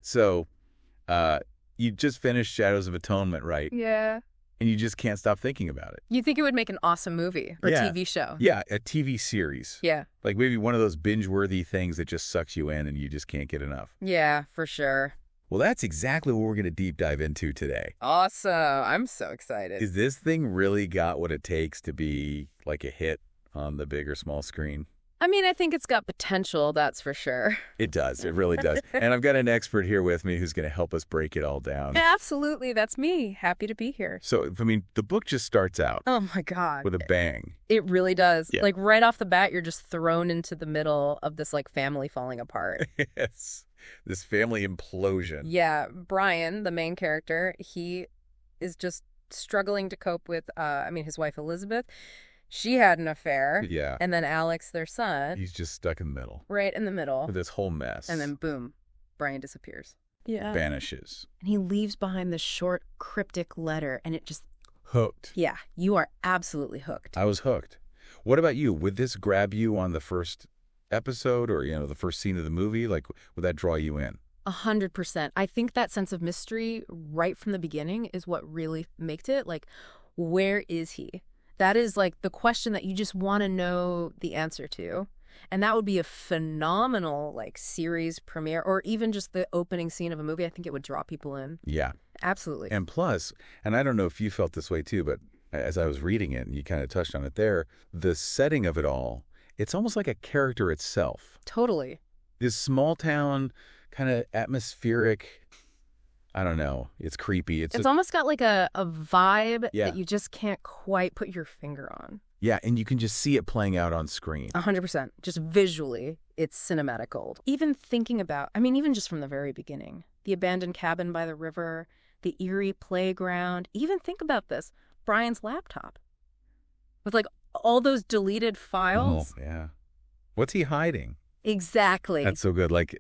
So, you just finished Shadows of Atonement, right? Yeah. And you just can't stop thinking about it. You think it would make an awesome movie or Yeah. TV show? Yeah, a TV series. Yeah. Like maybe one of those binge-worthy things that just sucks you in and you just can't get enough. Yeah, for sure. Well, that's exactly what we're going to deep dive into today. Awesome. I'm so excited. Is this thing really got what it takes to be like a hit on the big or small screen? I mean, I think it's got potential, that's for sure. It does. It really does. And I've got an expert here with me who's going to help us break it all down. Absolutely. That's me. Happy to be here. So, I mean, the book just starts out Oh, my God. with a bang. It really does. Yeah. Like, right off the bat, you're just thrown into the middle of this, like, family falling apart. Yes. This family implosion. Yeah. Brian, the main character, he is just struggling to cope with, his wife, Elizabeth. She had an affair. Yeah. And then Alex, their son, He's just stuck in the middle right in the middle. with this whole mess. And then, boom, Brian disappears. Yeah. vanishes. And he leaves behind this short, cryptic letter, and it just, Hooked. yeah, you are absolutely hooked. I was hooked. What about you? Would this grab you on the first episode or, the first scene of the movie? Like, would that draw you in? 100%. I think that sense of mystery right from the beginning is what really makes it. Like, where is he? That is like the question that you just want to know the answer to. And that would be a phenomenal like series premiere or even just the opening scene of a movie. I think it would draw people in. Yeah. Absolutely. And plus, and I don't know if you felt this way too, but as I was reading it, and you kind of touched on it there, the setting of it all, it's almost like a character itself. Totally. This small town, kind of atmospheric, I don't know, it's creepy. It's almost got like a vibe Yeah. that you just can't quite put your finger on. Yeah, and you can just see it playing out on screen. 100%. Just visually, it's cinematic gold. Even thinking about, even just from the very beginning, the abandoned cabin by the river, the eerie playground, even think about this, Brian's laptop. With like all those deleted files. Oh, yeah. What's he hiding? Exactly. That's so good. Like,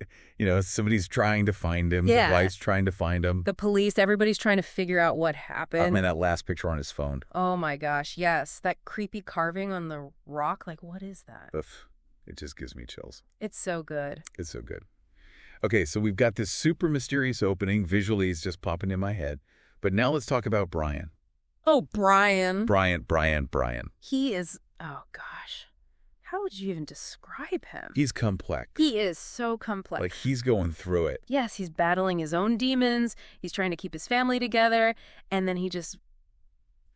somebody's trying to find him. Yeah. The wife's trying to find him. The police, everybody's trying to figure out what happened. Man, that last picture on his phone. Oh my gosh, yes. That creepy carving on the rock, like what is that? Oof. It just gives me chills. It's so good. It's so good. Okay, so we've got this super mysterious opening. Visually, it's just popping in my head. But now let's talk about Brian. Oh, Brian. Brian. He is, oh gosh. How would you even describe him? He's complex. He is so complex. Like, he's going through it. Yes, he's battling his own demons. He's trying to keep his family together. And then he just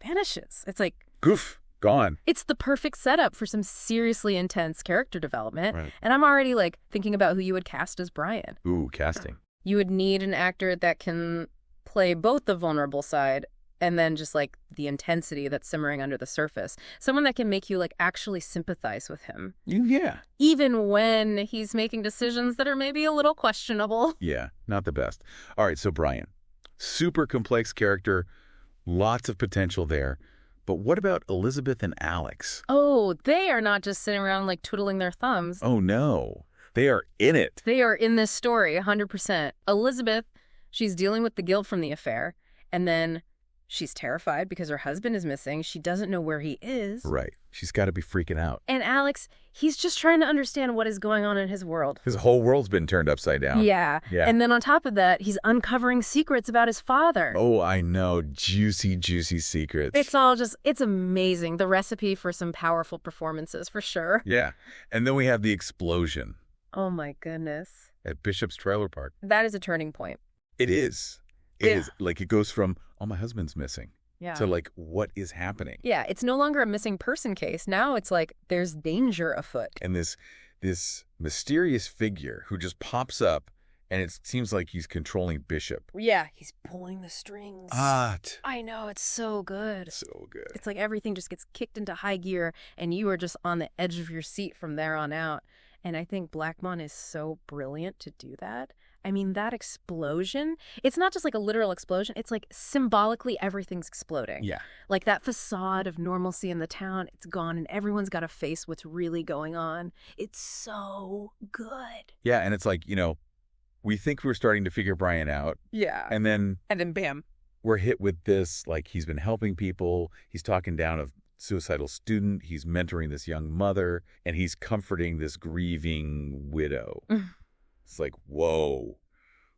vanishes. It's like, Goof. Gone. it's the perfect setup for some seriously intense character development. Right. And I'm already like thinking about who you would cast as Brian. Ooh, casting. You would need an actor that can play both the vulnerable side and then just like the intensity that's simmering under the surface. Someone that can make you like actually sympathize with him, Yeah. even when he's making decisions that are maybe a little questionable. Yeah, not the best. All right, so Brian, super complex character, lots of potential there. But what about Elizabeth and Alex? Oh, they are not just sitting around like twiddling their thumbs. Oh, no. They are in it. They are in this story 100%. Elizabeth, she's dealing with the guilt from the affair, and then she's terrified because her husband is missing. She doesn't know where he is. Right. She's got to be freaking out. And Alex, he's just trying to understand what is going on in his world. His whole world's been turned upside down. Yeah. Yeah. And then on top of that, he's uncovering secrets about his father. Oh, I know. Juicy, juicy secrets. It's amazing. The recipe for some powerful performances, for sure. Yeah. And then we have the explosion Oh my goodness. at Bishop's Trailer Park. That is a turning point. It is. It is. Like, it goes from, oh, my husband's missing, Yeah. to like, what is happening? Yeah, it's no longer a missing person case. Now it's like there's danger afoot. And this mysterious figure who just pops up, and it seems like he's controlling Bishop. Yeah, he's pulling the strings. I know, it's so good. So good. It's like everything just gets kicked into high gear and you are just on the edge of your seat from there on out. And I think Blackmon is so brilliant to do that. I mean, that explosion, it's not just like a literal explosion. It's like symbolically everything's exploding. Yeah. Like that facade of normalcy in the town, it's gone and everyone's got to face what's really going on. It's so good. Yeah, and it's like, we think we're starting to figure Brian out, Yeah. and then bam. we're hit with this, like, he's been helping people, he's talking down a suicidal student, he's mentoring this young mother, and he's comforting this grieving widow. It's like, whoa,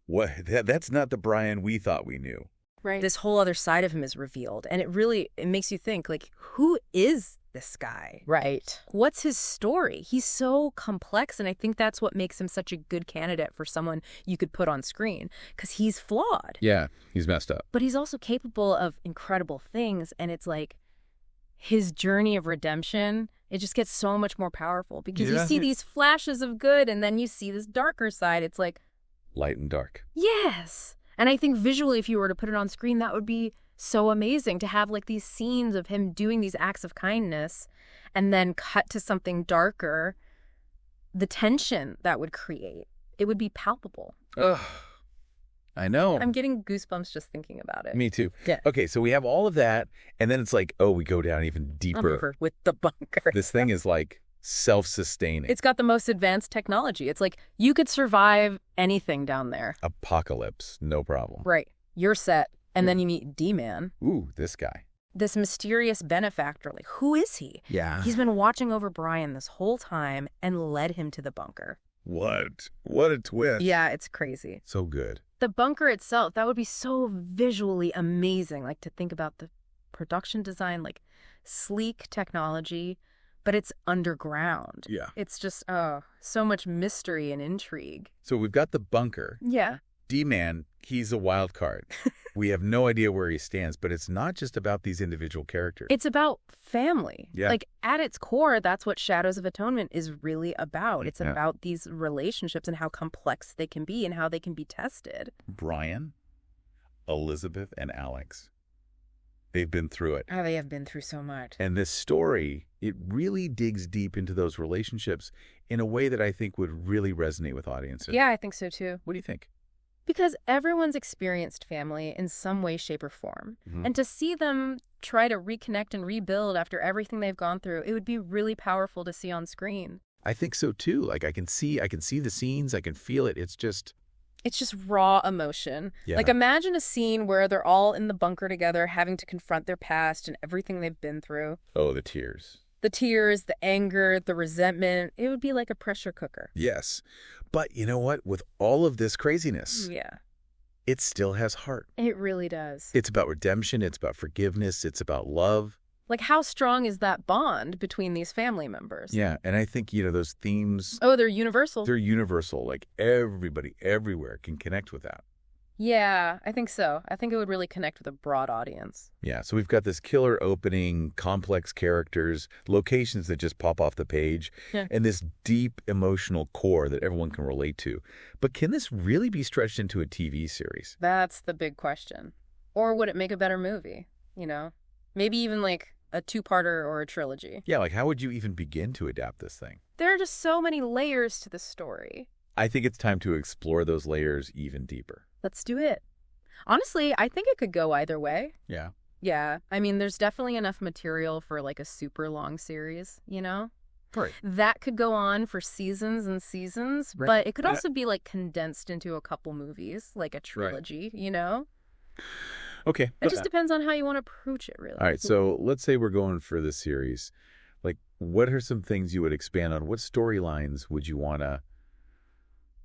what? That's not the Brian we thought we knew. Right. This whole other side of him is revealed. And it makes you think, like, who is this guy? Right. What's his story? He's so complex, and I think that's what makes him such a good candidate for someone you could put on screen, because he's flawed. Yeah, he's messed up. But he's also capable of incredible things, and it's like his journey of redemption, it just gets so much more powerful, because you see these flashes of good, and then you see this darker side. It's like... light and dark. Yes. And I think visually, if you were to put it on screen, that would be so amazing to have like these scenes of him doing these acts of kindness and then cut to something darker. The tension that would create, it would be palpable. Ugh. I know. I'm getting goosebumps just thinking about it. Me too. Yeah. Okay, so we have all of that, and then it's like, oh, we go down even deeper. With the bunker. This thing is like self-sustaining. It's got the most advanced technology. It's like you could survive anything down there. Apocalypse, no problem. Right. You're set. And then you meet D-Man. Ooh, this guy. This mysterious benefactor. Like, who is he? Yeah. He's been watching over Brian this whole time and led him to the bunker. What? What a twist. Yeah, it's crazy. So good. The bunker itself, that would be so visually amazing. Like, to think about the production design, like sleek technology, but it's underground. Yeah. It's just, so much mystery and intrigue. So we've got the bunker. Yeah. D-Man, he's a wild card. We have no idea where he stands, but it's not just about these individual characters. It's about family. Yeah. Like, at its core, that's what Shadows of Atonement is really about. It's about these relationships and how complex they can be and how they can be tested. Brian, Elizabeth, and Alex. They've been through it. Oh, they have been through so much. And this story, it really digs deep into those relationships in a way that I think would really resonate with audiences. Yeah, I think so too. What do you think? Because everyone's experienced family in some way, shape, or form. Mm-hmm. And to see them try to reconnect and rebuild after everything they've gone through, it would be really powerful to see on screen. I think so too. Like I can see the scenes, I can feel it. It's just raw emotion. Yeah. Like, imagine a scene where they're all in the bunker together having to confront their past and everything they've been through. Oh, the tears. The tears, the anger, the resentment. It would be like a pressure cooker. Yes. But you know what? With all of this craziness, Yeah. it still has heart. It really does. It's about redemption. It's about forgiveness. It's about love. Like, how strong is that bond between these family members? Yeah. And I think, those themes, Oh, they're universal. they're universal. Like everybody, everywhere can connect with that. Yeah, I think so. I think it would really connect with a broad audience. Yeah. So we've got this killer opening, complex characters, locations that just pop off the page, Yeah. and this deep emotional core that everyone can relate to. But can this really be stretched into a TV series? That's the big question. Or would it make a better movie? Maybe even like a two-parter or a trilogy. Yeah. Like how would you even begin to adapt this thing? There are just so many layers to the story. I think it's time to explore those layers even deeper. Let's do it. Honestly, I think it could go either way. Yeah. Yeah. I mean, there's definitely enough material for like a super long series, Right. That could go on for seasons and seasons, Right. but it could also be like condensed into a couple movies, like a trilogy, Okay. It just depends on how you want to approach it, really. All right. So let's say we're going for this series. Like, what are some things you would expand on? What storylines would you want to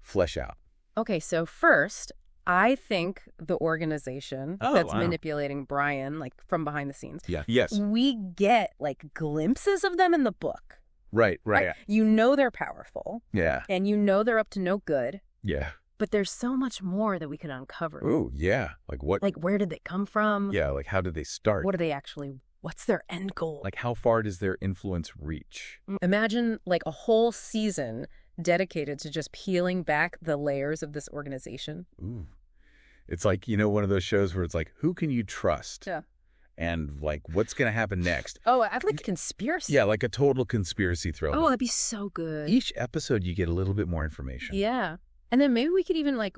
flesh out? Okay, so first, I think the organization that's manipulating Brian, like from behind the scenes. Yeah. Yes. We get like glimpses of them in the book. Right. They're powerful. Yeah. And they're up to no good. Yeah. But there's so much more that we could uncover. Ooh, yeah. Like what? Like, where did they come from? Yeah. Like how did they start? What's their end goal? Like how far does their influence reach? Imagine like a whole season dedicated to just peeling back the layers of this organization. Ooh. It's like, one of those shows where it's like, who can you trust? Yeah. And like, what's going to happen next? Oh, I'd like conspiracy. Yeah, like a total conspiracy thriller. Oh, that'd be so good. Each episode, you get a little bit more information. Yeah. And then maybe we could even like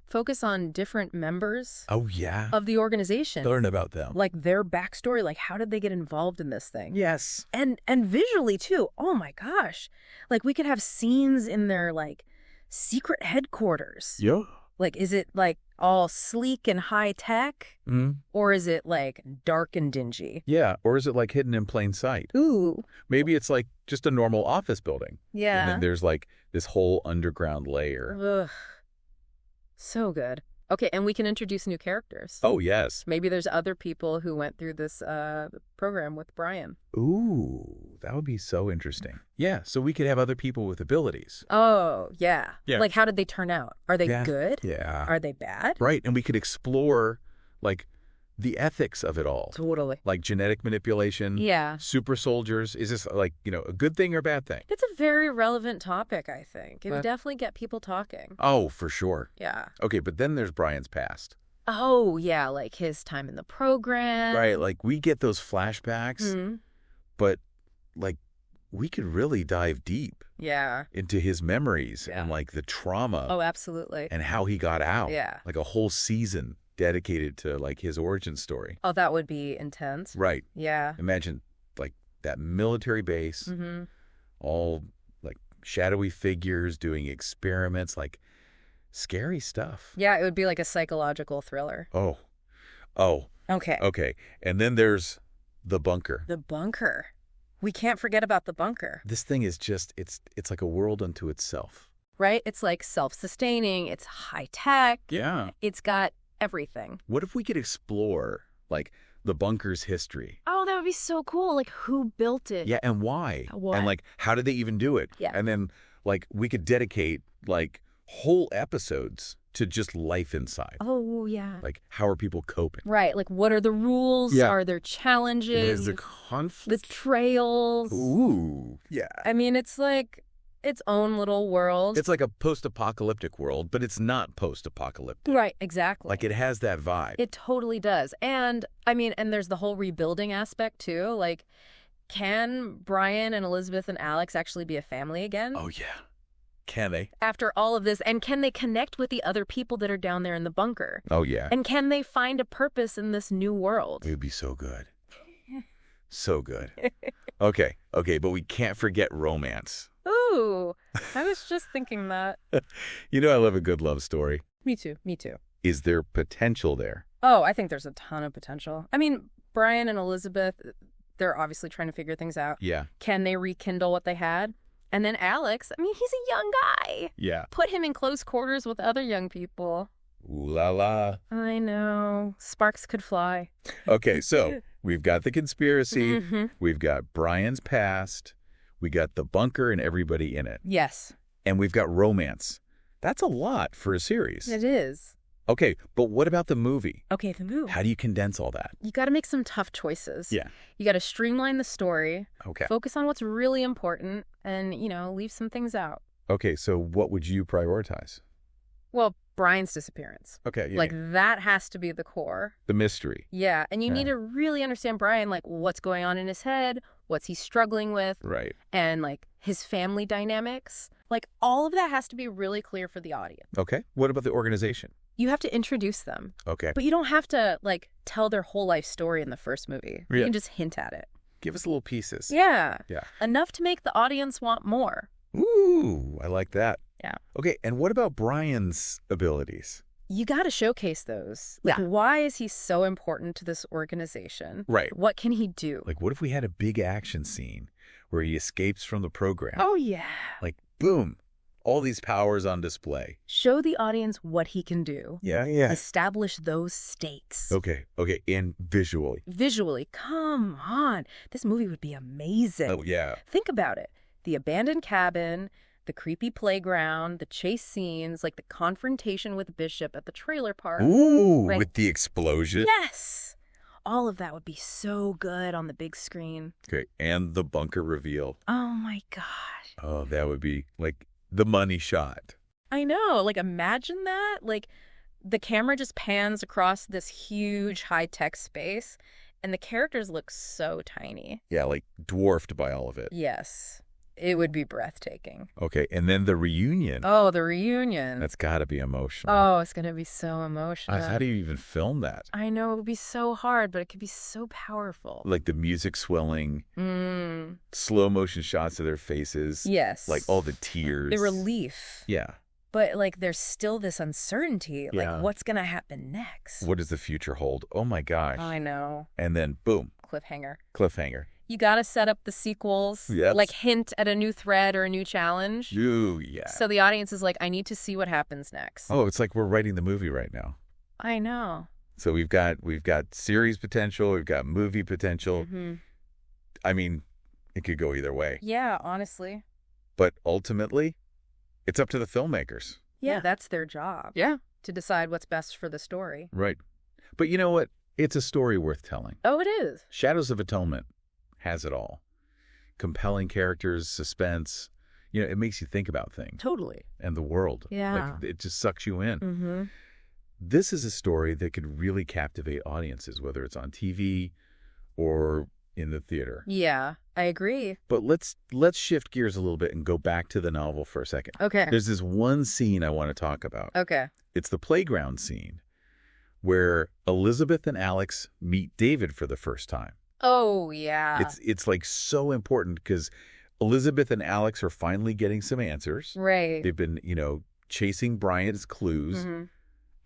focus on different members Oh, yeah. of the organization. Learn about them. Like their backstory, like how did they get involved in this thing? Yes. And visually too. Oh my gosh. Like we could have scenes in their like secret headquarters. Yeah. Like, is it like all sleek and high tech? Mm-hmm. Or is it like dark and dingy? Yeah. Or is it like hidden in plain sight? Ooh. Maybe it's like just a normal office building. Yeah. And then there's like this whole underground layer. Ugh. So good. Okay, and we can introduce new characters. Oh, yes. Maybe there's other people who went through this program with Brian. Ooh, that would be so interesting. Yeah, so we could have other people with abilities. Oh, yeah. Yeah. Like, how did they turn out? Are they good? Yeah. Are they bad? Right, and we could explore, like, the ethics of it all. Totally. Like genetic manipulation. Yeah. Super soldiers. Is this, like, a good thing or a bad thing? It's a very relevant topic, I think. It would What? definitely get people talking. Oh, for sure. Yeah. Okay, but then there's Brian's past. Oh, yeah, like his time in the program. Right, like, we get those flashbacks, Mhm. but, like, we could really dive deep Yeah. into his memories Yeah. and, like, the trauma Oh, absolutely. and how he got out. Yeah. Like a whole season dedicated to, like, his origin story. Oh, that would be intense. Right. Yeah. Imagine, like, that military base, Mm-hmm. all, like, shadowy figures doing experiments, like, scary stuff. Yeah, it would be like a psychological thriller. Oh. Okay. Okay. And then there's the bunker. The bunker. We can't forget about the bunker, This thing is just, it's like a world unto itself. right? It's like self-sustaining. It's high tech. Yeah. It's got everything. What if we could explore, like, the bunker's history? Oh, that would be so cool. Like, who built it? Yeah, and why? Why? And, like, how did they even do it? Yeah. And then, like, we could dedicate, like, whole episodes to just life inside. Oh, yeah. Like, how are people coping? Right. Like, what are the rules? Yeah. Are there challenges? conflict. Betrayals? Ooh. Yeah. I mean, it's like its own little world. It's like a post-apocalyptic world, but it's not post-apocalyptic. Right, exactly. Like, it has that vibe. It totally does. And, I mean, and there's the whole rebuilding aspect, too. Like, can Brian and Elizabeth and Alex actually be a family again? Oh, yeah. Can they? After all of this, and can they connect with the other people that are down there in the bunker? Oh, yeah. And can they find a purpose in this new world? It would be so good. So good. Okay, but we can't forget romance. Ooh, I was just thinking that. You know I love a good love story. Me too, me too. Is there potential there? Oh, I think there's a ton of potential. I mean, Brian and Elizabeth, they're obviously trying to figure things out. Yeah. Can they rekindle what they had? And then Alex, I mean, he's a young guy. Yeah. Put him in close quarters with other young people. Ooh la la. I know. Sparks could fly. Okay, so we've got the conspiracy. Mhm. We've got Brian's past. We got the bunker and everybody in it. Yes, And we've got romance. That's a lot for a series. it is. Okay, but what about the movie? Okay, the move. How do you condense all that? You got to make some tough choices. Yeah. You got to streamline the story, Okay. focus on what's really important, and, leave some things out. Okay, so what would you prioritize? Well, Brian's disappearance. Okay, yeah. Like, that has to be the core. the mystery. Yeah, and you Yeah. need to really understand Brian, like, what's going on in his head, what's he struggling with, Right. and, like, his family dynamics. Like, all of that has to be really clear for the audience. Okay. What about the organization? You have to introduce them, Okay. but you don't have to, like, tell their whole life story in the first movie. You Yeah. can just hint at it. Give us little pieces. Yeah. Yeah. Enough to make the audience want more. Ooh, I like that. Yeah. Okay, and what about Brian's abilities? You got to showcase those. Like, Yeah. why is he so important to this organization? Right. What can he do? Like, what if we had a big action scene where he escapes from the program? Oh, yeah. Like, boom, all these powers on display. Show the audience what he can do. Yeah. Establish those stakes. Okay, and visually. Visually, come on. This movie would be amazing. Oh, yeah. Think about it. The abandoned cabin, the creepy playground, the chase scenes, like the confrontation with Bishop at the trailer park. Ooh, Right. with the explosion. Yes! All of that would be so good on the big screen. Okay, and the bunker reveal. Oh my gosh. Oh, that would be like the money shot. I know. Like, imagine that. Like, the camera just pans across this huge high-tech space, and the characters look so tiny. Yeah, like dwarfed by all of it. Yes. It would be breathtaking. Okay, and then the reunion. Oh, the reunion. That's got to be emotional. Oh, it's going to be so emotional. How do you even film that? I know it would be so hard, but it could be so powerful. Like the music swelling, slow motion shots of their faces. Yes. Like all the tears. The relief. Yeah. But, like, there's still this uncertainty. Like, Yeah. what's going to happen next? What does the future hold? Oh my gosh. I know. And then boom, Cliffhanger. cliffhanger. You gotta set up the sequels, Yes. like hint at a new thread or a new challenge. Ooh, yeah. So the audience is like, I need to see what happens next. Oh, it's like we're writing the movie right now. I know. So we've got series potential, we've got movie potential. Mm-hmm. I mean, it could go either way. Yeah, honestly. But ultimately, it's up to the filmmakers. Yeah, that's their job. Yeah. To decide what's best for the story. Right. But you know what? It's a story worth telling. Oh, it is. Shadows of Atonement has it all. Compelling characters, suspense. You know, it makes you think about things. Totally. And the world. Yeah. Like, it just sucks you in. Mm-hmm. This is a story that could really captivate audiences, whether it's on TV or in the theater. Yeah, I agree. But let's shift gears a little bit and go back to the novel for a second. Okay. There's this one scene I want to talk about. Okay. It's the playground scene where Elizabeth and Alex meet David for the first time. Oh, yeah. It's like so important because Elizabeth and Alex are finally getting some answers. Right. They've been, chasing Brian's clues, Mm-hmm.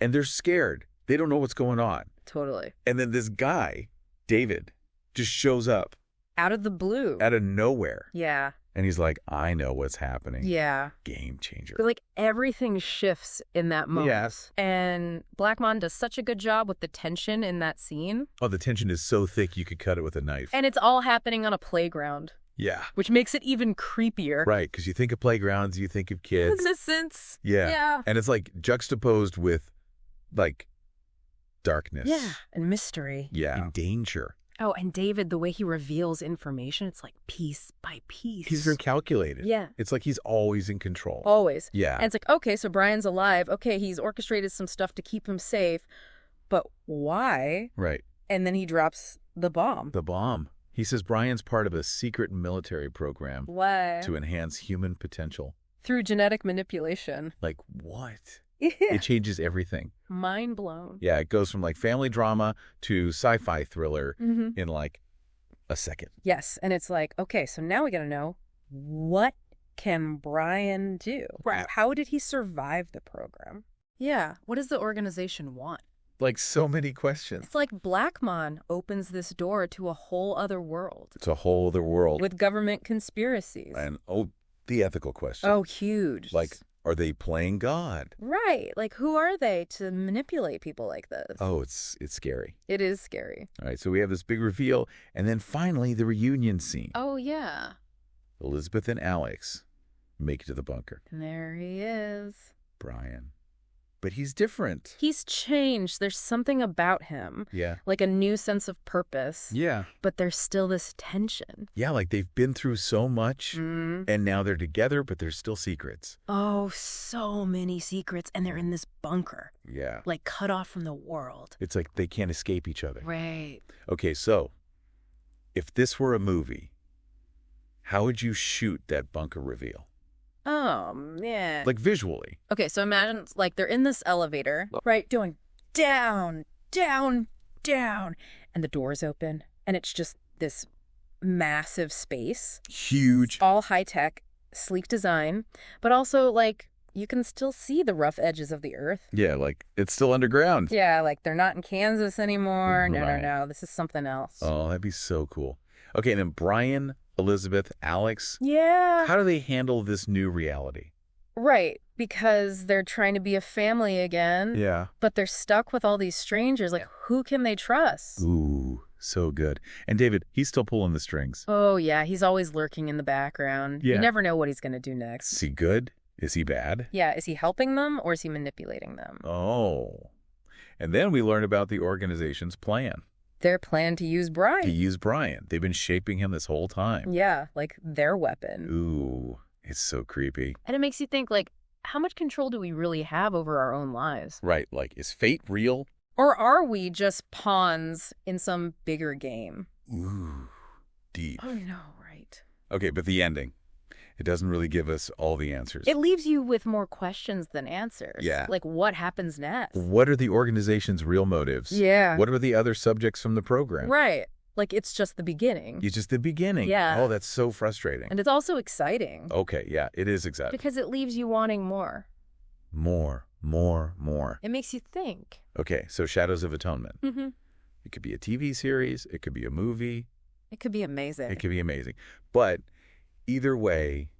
and they're scared. They don't know what's going on. Totally. And then this guy, David, just shows up Out of the blue. out of nowhere. Yeah. And he's like, I know what's happening. Yeah. Game changer. But like everything shifts in that moment. Yes. And Blackmon does such a good job with the tension in that scene. Oh, the tension is so thick you could cut it with a knife. And it's all happening on a playground, Yeah. which makes it even creepier. Right, because you think of playgrounds, you think of kids. Innocence. Yeah. Yeah. And it's like juxtaposed with like darkness. Yeah. And mystery. Yeah. And danger. Oh, and David, the way he reveals information, it's like piece by piece. He's very calculated. Yeah. It's like he's always in control. Always. Yeah. And it's like, okay, so Brian's alive. Okay, he's orchestrated some stuff to keep him safe. But why? Right. And then he drops the bomb. The bomb. He says Brian's part of a secret military program Why? to enhance human potential. Through genetic manipulation. Like, what? Yeah. It changes everything. Mind blown. Yeah, it goes from like family drama to sci-fi thriller Mm-hmm. in like a second. Yes. And it's like, okay, so now we got to know, what can Brian do? Right. How did he survive the program? Yeah. What does the organization want? Like so many questions. It's like Blackmon opens this door to a whole other world It's a whole other world. with government conspiracies. And the ethical question. Oh, huge. Like, are they playing God? Right. Like, who are they to manipulate people like this? Oh, it's scary. It is scary. All right, so we have this big reveal, and then finally the reunion scene. Oh, yeah. Elizabeth and Alex make it to the bunker. And there he is. Brian. But he's different. He's changed. There's something about him, Yeah. like a new sense of purpose. Yeah. But there's still this tension. Yeah, like they've been through so much, Mm. and now they're together, but there's still secrets. Oh, so many secrets. And they're in this bunker, Yeah. like cut off from the world. It's like they can't escape each other. Right. Okay, so if this were a movie, how would you shoot that bunker reveal? Oh, man. Like visually. Okay, so imagine like they're in this elevator, right, doing down, down, down, and the doors open, and it's just this massive space, Huge. all high tech, sleek design, but also like you can still see the rough edges of the earth. Yeah, like it's still underground. Yeah, like they're not in Kansas anymore. No, Right. no, no. This is something else. Oh, that'd be so cool. Okay, and then Brian, Elizabeth, Alex, Yeah. how do they handle this new reality? Right, because they're trying to be a family again, Yeah. but they're stuck with all these strangers. Like, who can they trust? Ooh, so good. And David, he's still pulling the strings. Oh, yeah, he's always lurking in the background. Yeah. You never know what he's going to do Is next. he good? Is he bad? Yeah, is he helping them or is he manipulating them? Oh. And then we learn about the organization's plan Their plan to use to Brian. use Brian. They've been shaping him this whole time. Yeah, like their weapon. Ooh, it's so creepy. And it makes you think, like, how much control do we really have over our own lives? Right, like, is fate real? Or are we just pawns in some bigger game? Ooh, deep. Oh, no, right. Okay, but the ending. It doesn't really give us all the answers. It leaves you with more questions than answers. Yeah. Like, what happens next? What are the organization's real motives? Yeah. What are the other subjects from the program? Right. Like, it's just the beginning. It's just the beginning. Yeah. Oh, that's so frustrating. And it's also exciting. Okay, yeah, it is exciting. Because it leaves you wanting more. More, more, more. It makes you think. Okay, so Shadows of Atonement. Mm-hmm. It could be a TV series. It could be a movie. It could be amazing. It could be amazing. But either way,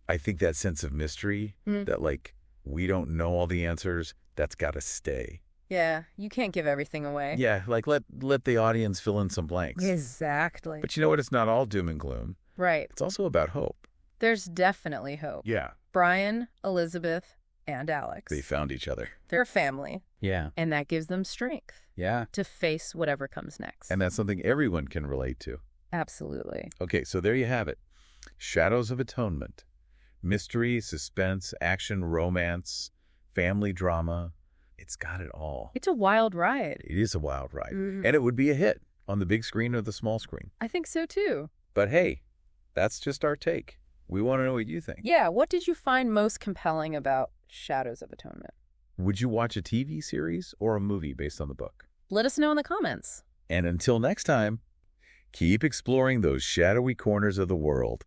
I think that sense of mystery, that like we don't know all the answers, that's got to stay. Yeah, you can't give everything away. Yeah, like let the audience fill in some blanks. Exactly. But you know what? It's not all doom and gloom. Right. It's also about hope. There's definitely hope. Yeah. Brian, Elizabeth, and Alex. They found each other. They're family. Yeah. And that gives them strength Yeah. to face whatever comes next. And that's something everyone can relate to. Absolutely. Okay, so there you have it. Shadows of Atonement. Mystery, suspense, action, romance, family drama. It's got it all. It's a wild ride. It is a wild ride. And it would be a hit on the big screen or the small screen. I think so too. But hey, that's just our take. We want to know what you think. Yeah, what did you find most compelling about Shadows of Atonement? Would you watch a TV series or a movie based on the book? Let us know in the comments. And until next time, keep exploring those shadowy corners of the world.